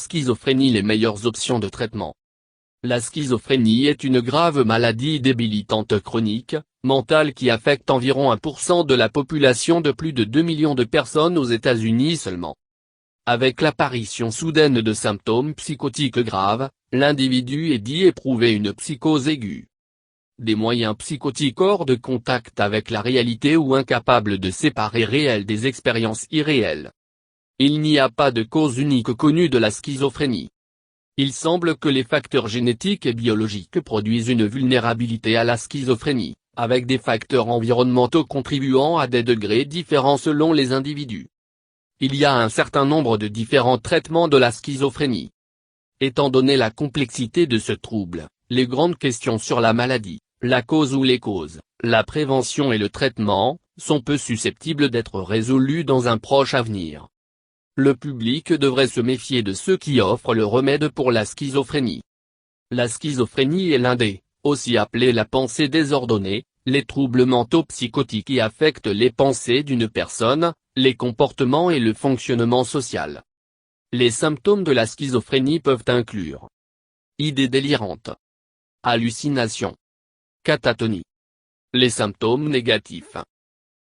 schizophrénie les meilleures options de traitement. La schizophrénie est une grave maladie débilitante chronique, mentale qui affecte environ 1% de la population de plus de 2 millions de personnes aux États-Unis seulement. Avec l'apparition soudaine de symptômes psychotiques graves, l'individu est dit éprouver une psychose aiguë. Des moyens psychotiques hors de contact avec la réalité ou incapables de séparer réel des expériences irréelles. Il n'y a pas de cause unique connue de la schizophrénie. Il semble que les facteurs génétiques et biologiques produisent une vulnérabilité à la schizophrénie, avec des facteurs environnementaux contribuant à des degrés différents selon les individus. Il y a un certain nombre de différents traitements de la schizophrénie. Étant donné la complexité de ce trouble, les grandes questions sur la maladie, la cause ou les causes, la prévention et le traitement, sont peu susceptibles d'être résolues dans un proche avenir. Le public devrait se méfier de ceux qui offrent le remède pour la schizophrénie. La schizophrénie est l'un des, aussi appelé la pensée désordonnée, les troubles mentaux psychotiques qui affectent les pensées d'une personne, les comportements et le fonctionnement social. Les symptômes de la schizophrénie peuvent inclure idées délirantes, hallucinations, catatonie. Les symptômes négatifs,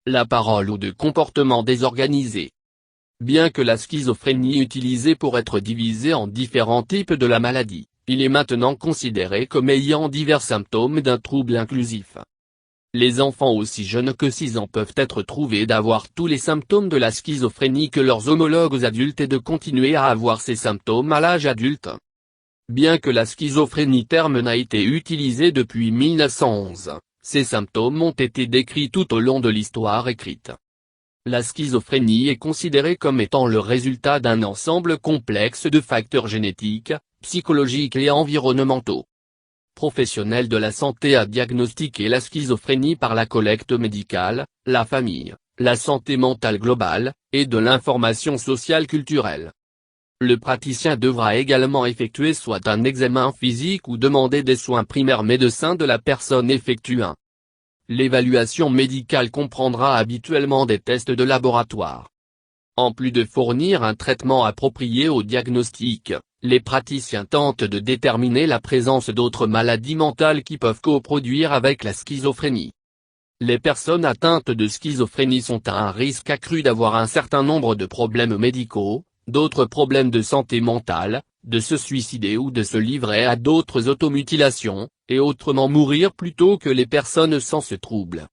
la parole ou de comportements désorganisés. Bien que la schizophrénie utilisée pour être divisée en différents types de la maladie, il est maintenant considéré comme ayant divers symptômes d'un trouble inclusif. Les enfants aussi jeunes que 6 ans peuvent être trouvés d'avoir tous les symptômes de la schizophrénie que leurs homologues adultes et de continuer à avoir ces symptômes à l'âge adulte. Bien que la schizophrénie terme n'a été utilisé depuis 1911, ces symptômes ont été décrits tout au long de l'histoire écrite. La schizophrénie est considérée comme étant le résultat d'un ensemble complexe de facteurs génétiques, psychologiques et environnementaux. Professionnels de la santé a diagnostiqué la schizophrénie par la collecte médicale, la famille, la santé mentale globale, et de l'information sociale culturelle. Le praticien devra également effectuer soit un examen physique ou demander des soins primaires médecins de la personne effectuant. L'évaluation médicale comprendra habituellement des tests de laboratoire. En plus de fournir un traitement approprié au diagnostic, les praticiens tentent de déterminer la présence d'autres maladies mentales qui peuvent coproduire avec la schizophrénie. Les personnes atteintes de schizophrénie sont à un risque accru d'avoir un certain nombre de problèmes médicaux, d'autres problèmes de santé mentale, de se suicider ou de se livrer à d'autres automutilations, et autrement mourir plutôt que les personnes sans ce trouble.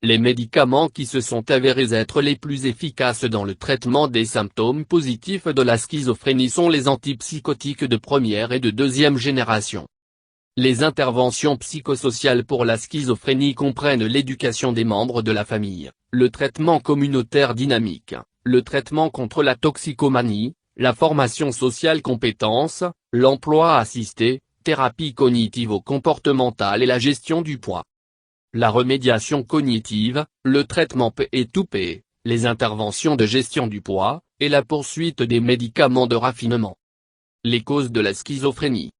Les médicaments qui se sont avérés être les plus efficaces dans le traitement des symptômes positifs de la schizophrénie sont les antipsychotiques de première et de deuxième génération. Les interventions psychosociales pour la schizophrénie comprennent l'éducation des membres de la famille, le traitement communautaire dynamique, le traitement contre la toxicomanie, la formation sociale compétence, l'emploi assisté, thérapie cognitivo-comportementale et la gestion du poids. La remédiation cognitive, le traitement P2P, les interventions de gestion du poids, et la poursuite des médicaments de raffinement. Les causes de la schizophrénie.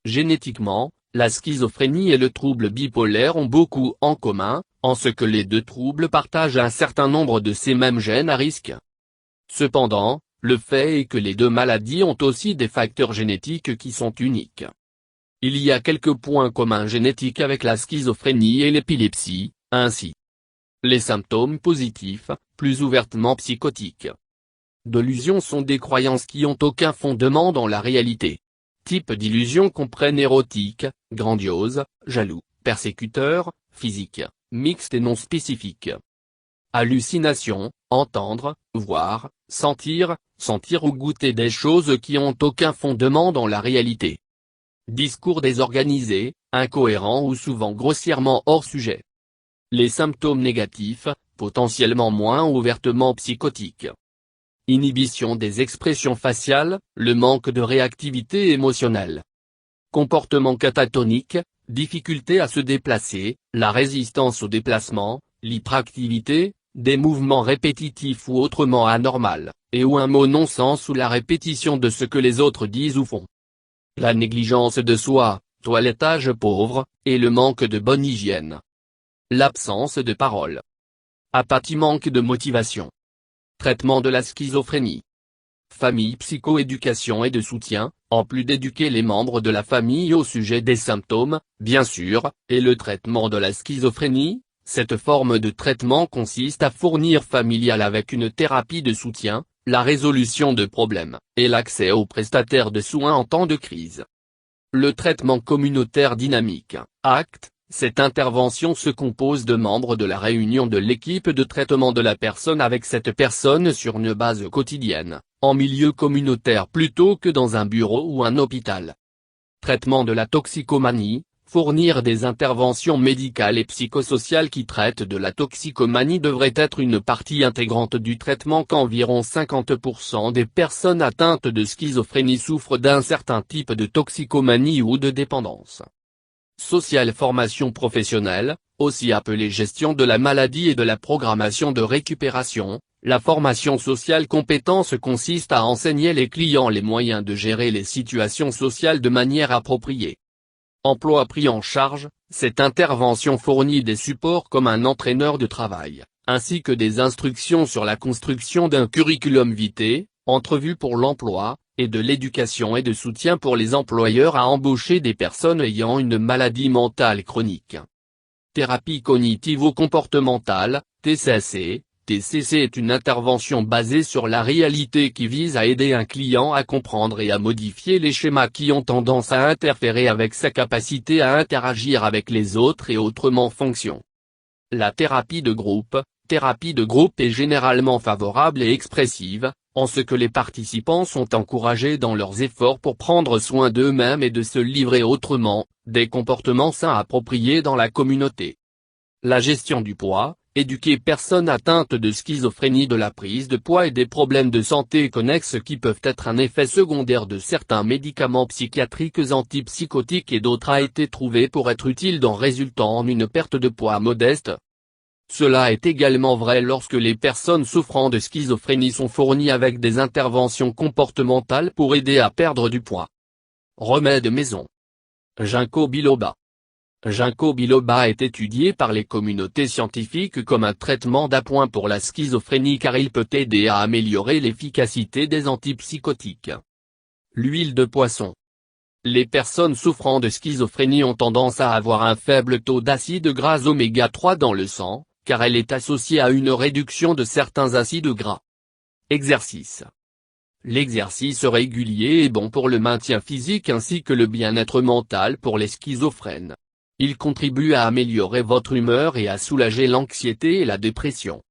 Génétiquement, la schizophrénie et le trouble bipolaire ont beaucoup en commun, en ce que les deux troubles partagent un certain nombre de ces mêmes gènes à risque. Cependant, le fait est que les deux maladies ont aussi des facteurs génétiques qui sont uniques. Il y a quelques points communs génétiques avec la schizophrénie et l'épilepsie, ainsi. Les symptômes positifs, plus ouvertement psychotiques. Delusions sont des croyances qui n'ont aucun fondement dans la réalité. Types d'illusions comprennent érotiques, grandioses, jaloux, persécuteurs, physiques, mixtes et non spécifiques. Hallucinations, entendre, voir, sentir ou goûter des choses qui n'ont aucun fondement dans la réalité. Discours désorganisés, incohérents ou souvent grossièrement hors sujet. Les symptômes négatifs, potentiellement moins ouvertement psychotiques. Inhibition des expressions faciales, le manque de réactivité émotionnelle. Comportement catatonique, difficulté à se déplacer, la résistance au déplacement, l'hyperactivité, des mouvements répétitifs ou autrement anormaux, et ou un mot non-sens ou la répétition de ce que les autres disent ou font. La négligence de soi, toilettage pauvre, et le manque de bonne hygiène. L'absence de parole. Apathie, manque de motivation. Traitement de la schizophrénie. famille, psychoéducation et de soutien, en plus d'éduquer les membres de la famille au sujet des symptômes, bien sûr, et le traitement de la schizophrénie. Cette forme de traitement consiste à fournir familial avec une thérapie de soutien, la résolution de problèmes, et l'accès aux prestataires de soins en temps de crise. Le traitement communautaire dynamique, ACT, cette intervention se compose de membres de la réunion de l'équipe de traitement de la personne avec cette personne sur une base quotidienne, en milieu communautaire plutôt que dans un bureau ou un hôpital. Traitement de la toxicomanie. Fournir des interventions médicales et psychosociales qui traitent de la toxicomanie devrait être une partie intégrante du traitement qu'environ 50% des personnes atteintes de schizophrénie souffrent d'un certain type de toxicomanie ou de dépendance. Sociale, formation professionnelle, aussi appelée gestion de la maladie et de la programmation de récupération. La formation sociale compétence consiste à enseigner les clients les moyens de gérer les situations sociales de manière appropriée. Emploi pris en charge, cette intervention fournit des supports comme un entraîneur de travail, ainsi que des instructions sur la construction d'un curriculum vitae, entrevues pour l'emploi, et de l'éducation et de soutien pour les employeurs à embaucher des personnes ayant une maladie mentale chronique. Thérapie cognitivo-comportementale, TCC. TCC est une intervention basée sur la réalité qui vise à aider un client à comprendre et à modifier les schémas qui ont tendance à interférer avec sa capacité à interagir avec les autres et autrement fonction. La thérapie de groupe est généralement favorable et expressive, en ce que les participants sont encouragés dans leurs efforts pour prendre soin d'eux-mêmes et de se livrer autrement, des comportements sains appropriés dans la communauté. La gestion du poids. Éduquer personnes atteintes de schizophrénie de la prise de poids et des problèmes de santé connexes qui peuvent être un effet secondaire de certains médicaments psychiatriques antipsychotiques et d'autres a été trouvé pour être utile dans résultant en une perte de poids modeste. Cela est également vrai lorsque les personnes souffrant de schizophrénie sont fournies avec des interventions comportementales pour aider à perdre du poids. Remède maison. Ginkgo biloba. Ginkgo biloba est étudié par les communautés scientifiques comme un traitement d'appoint pour la schizophrénie car il peut aider à améliorer l'efficacité des antipsychotiques. L'huile de poisson. Les personnes souffrant de schizophrénie ont tendance à avoir un faible taux d'acides gras oméga 3 dans le sang, car elle est associée à une réduction de certains acides gras. Exercice. L'exercice régulier est bon pour le maintien physique ainsi que le bien-être mental pour les schizophrènes. Il contribue à améliorer votre humeur et à soulager l'anxiété et la dépression.